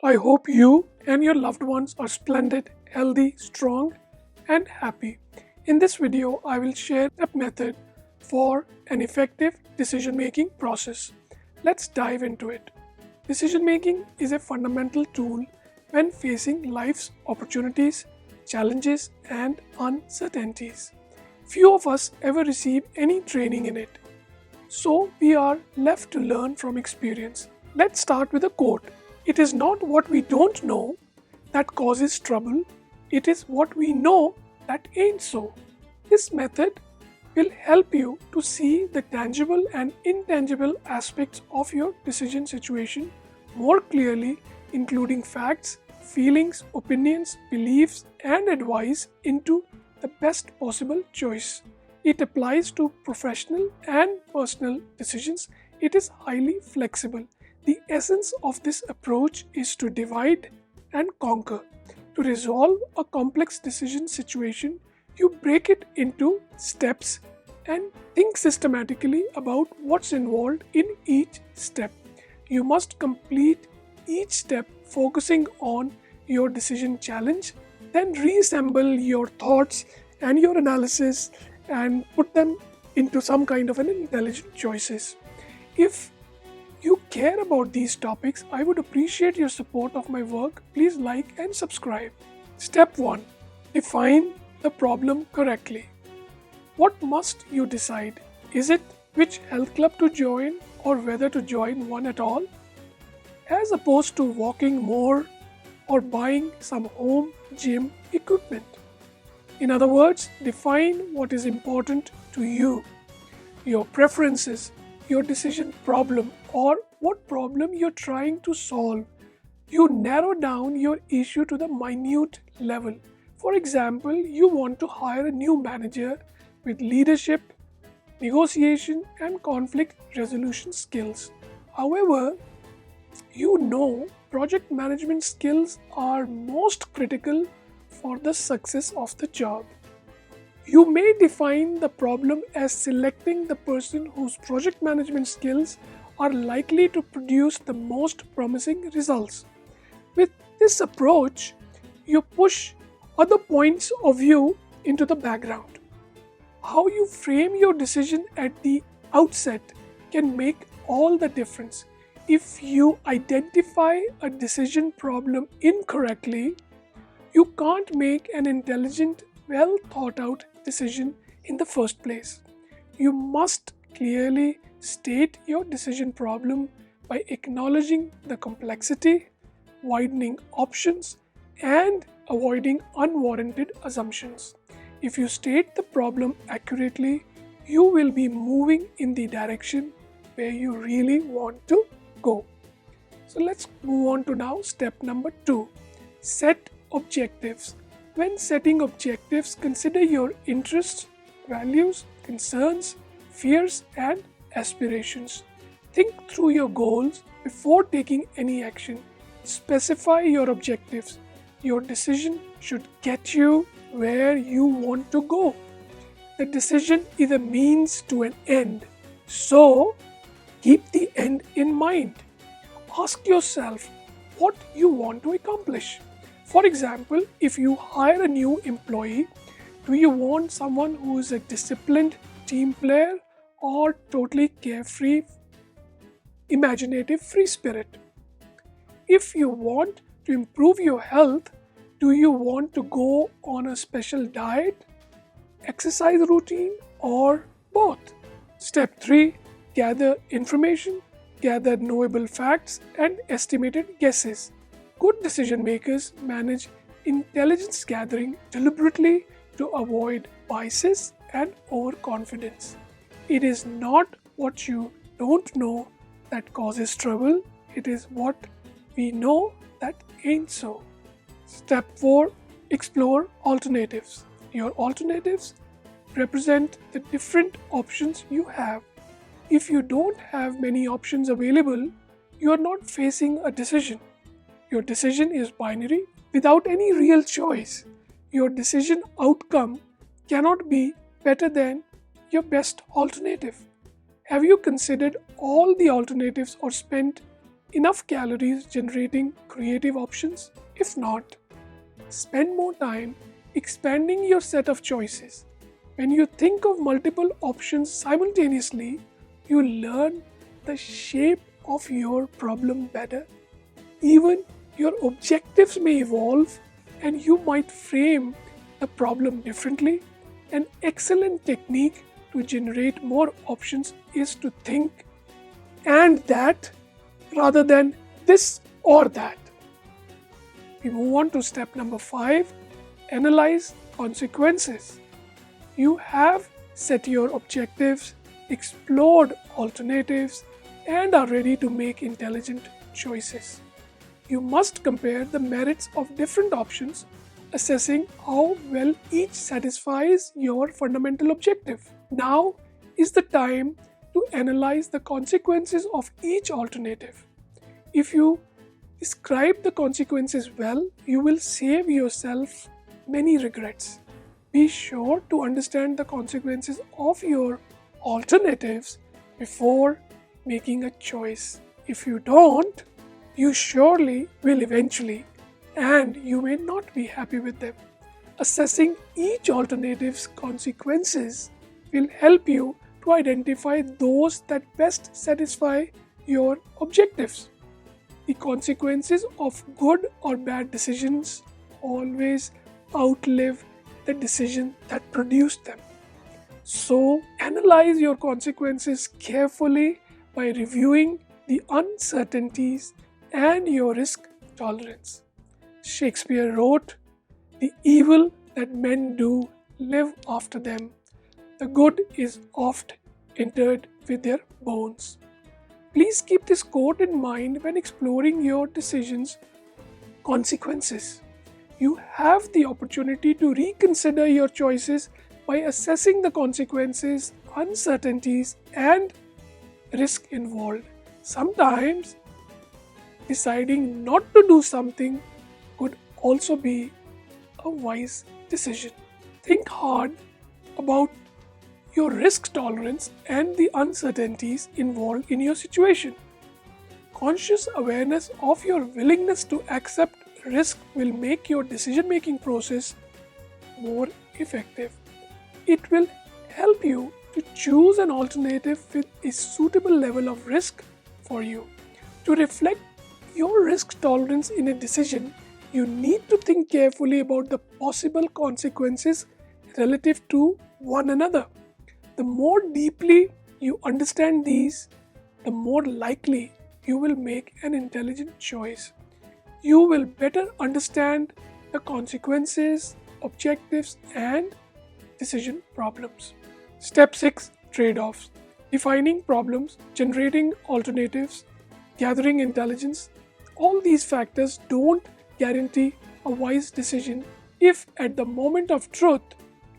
I hope you and your loved ones are splendid, healthy, strong, and happy. In this video, I will share a method for an effective decision making process. Let's dive into it. Decision making is a fundamental tool when facing life's opportunities, challenges, and uncertainties. Few of us ever receive any training in it, so we are left to learn from experience. Let's start with a quote. It is not what we don't know that causes trouble, it is what we know that ain't so. This method will help you to see the tangible and intangible aspects of your decision situation more clearly, including facts, feelings, opinions, beliefs, and advice into the best possible choice. It applies to professional and personal decisions. It is highly flexible. The essence of this approach is to divide and conquer. To resolve a complex decision situation, you break it into steps and think systematically about what's involved in each step. You must complete each step focusing on your decision challenge, then reassemble your thoughts and your analysis and put them into some kind of an intelligent choices. If you care about these topics, I would appreciate your support of my work. Please like and subscribe. Step 1. Define the problem correctly. What must you decide? Is it which health club to join or whether to join one at all? As opposed to walking more or buying some home gym equipment. In other words, define what is important to you, your preferences, your decision problem, or what problem you're trying to solve. You narrow down your issue to the minute level. For example, you want to hire a new manager with leadership, negotiation, and conflict resolution skills. However, you know project management skills are most critical for the success of the job. You may define the problem as selecting the person whose project management skills are likely to produce the most promising results. With this approach, you push other points of view into the background. How you frame your decision at the outset can make all the difference. If you identify a decision problem incorrectly, you can't make an intelligent, well thought out decision in the first place. You must clearly state your decision problem by acknowledging the complexity, widening options, and avoiding unwarranted assumptions. If you state the problem accurately, you will be moving in the direction where you really want to go. So let's move on to now step number 2. Set objectives. When setting objectives, consider your interests, values, concerns, fears, and aspirations. Think through your goals before taking any action. Specify your objectives. Your decision should get you where you want to go. The decision is a means to an end. So, keep the end in mind. Ask yourself what you want to accomplish. For example, if you hire a new employee, do you want someone who is a disciplined team player or totally carefree, imaginative free spirit? If you want to improve your health, do you want to go on a special diet, exercise routine, or both? Step 3. Gather information, gather knowable facts, and estimated guesses. Good decision makers manage intelligence gathering deliberately to avoid biases and overconfidence. It is not what you don't know that causes trouble, it is what we know that ain't so. Step 4. Explore alternatives. Your alternatives represent the different options you have. If you don't have many options available, you are not facing a decision. Your decision is binary without any real choice. Your decision outcome cannot be better than your best alternative. Have you considered all the alternatives or spent enough calories generating creative options? If not, spend more time expanding your set of choices. When you think of multiple options simultaneously, you learn the shape of your problem better. Even your objectives may evolve and you might frame the problem differently. An excellent technique to generate more options is to think and that rather than this or that. We move on to step number 5, analyze consequences. You have set your objectives, explored alternatives, and are ready to make intelligent choices. You must compare the merits of different options, assessing how well each satisfies your fundamental objective. Now is the time to analyze the consequences of each alternative. If you describe the consequences well, you will save yourself many regrets. Be sure to understand the consequences of your alternatives before making a choice. If you don't, you surely will eventually, and you may not be happy with them. Assessing each alternative's consequences will help you to identify those that best satisfy your objectives. The consequences of good or bad decisions always outlive the decision that produced them. So, analyze your consequences carefully by reviewing the uncertainties and your risk tolerance. Shakespeare wrote, "The evil that men do live after them. The good is oft interred with their bones." Please keep this quote in mind when exploring your decisions' consequences. You have the opportunity to reconsider your choices by assessing the consequences, uncertainties, and risk involved. Sometimes, deciding not to do something could also be a wise decision. Think hard about your risk tolerance and the uncertainties involved in your situation. Conscious awareness of your willingness to accept risk will make your decision-making process more effective. It will help you to choose an alternative with a suitable level of risk for you. To reflect your risk tolerance in a decision, you need to think carefully about the possible consequences relative to one another. The more deeply you understand these, the more likely you will make an intelligent choice. You will better understand the consequences, objectives, and decision problems. Step 6, Trade-offs. Defining problems, generating alternatives, gathering intelligence. All these factors don't guarantee a wise decision if at the moment of truth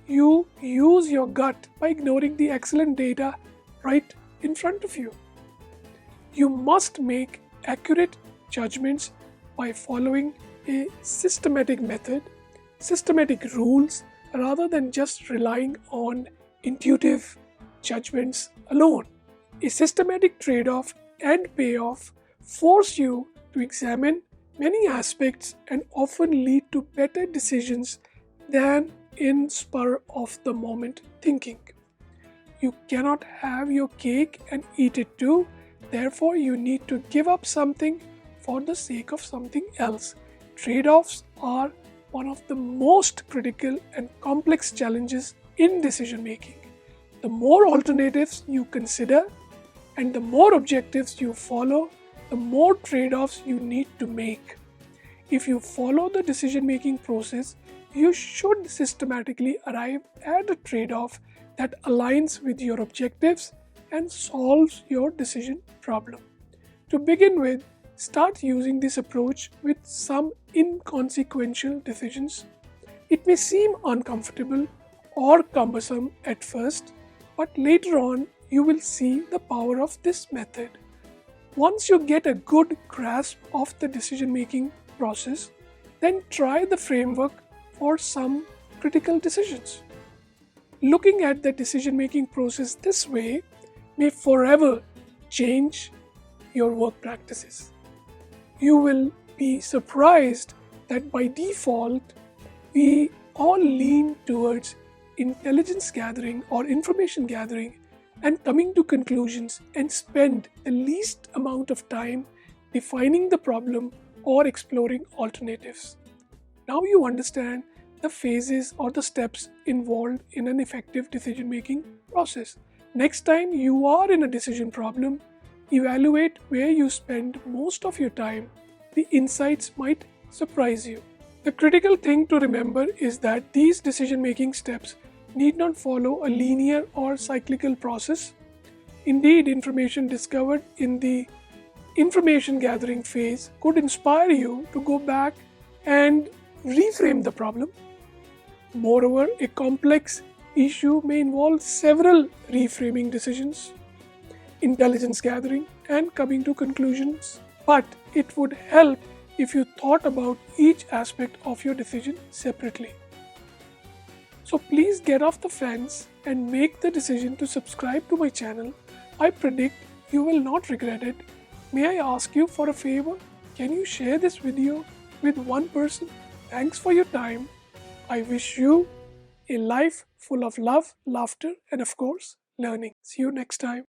you use your gut by ignoring the excellent data right in front of you. You must make accurate judgments by following a systematic method, systematic rules, rather than just relying on intuitive judgments alone. A systematic trade-off and payoff force you to examine many aspects and often lead to better decisions than in spur of the moment thinking. You cannot have your cake and eat it too, therefore you need to give up something for the sake of something else. Trade-offs are one of the most critical and complex challenges in decision making. The more alternatives you consider and the more objectives you follow, the more trade-offs you need to make. If you follow the decision making process, you should systematically arrive at a trade-off that aligns with your objectives and solves your decision problem. To begin with, start using this approach with some inconsequential decisions. It may seem uncomfortable or cumbersome at first, but later on you will see the power of this method. Once you get a good grasp of the decision-making process, then try the framework for some critical decisions. Looking at the decision-making process this way may forever change your work practices. you will be surprised that by default, we all lean towards intelligence gathering or information gathering and coming to conclusions and spend the least amount of time defining the problem or exploring alternatives. Now you understand the phases or the steps involved in an effective decision making process. Next time you are in a decision problem, evaluate where you spend most of your time. The insights might surprise you. The critical thing to remember is that these decision making steps need not follow a linear or cyclical process. Indeed, information discovered in the information gathering phase could inspire you to go back and reframe the problem. Moreover, a complex issue may involve several reframing decisions, intelligence gathering, and coming to conclusions. But it would help if you thought about each aspect of your decision separately. So please get off the fence and make the decision to subscribe to my channel. I predict you will not regret it. May I ask you for a favor? Can you share this video with one person? Thanks for your time. I wish you a life full of love, laughter, and of course, learning. See you next time.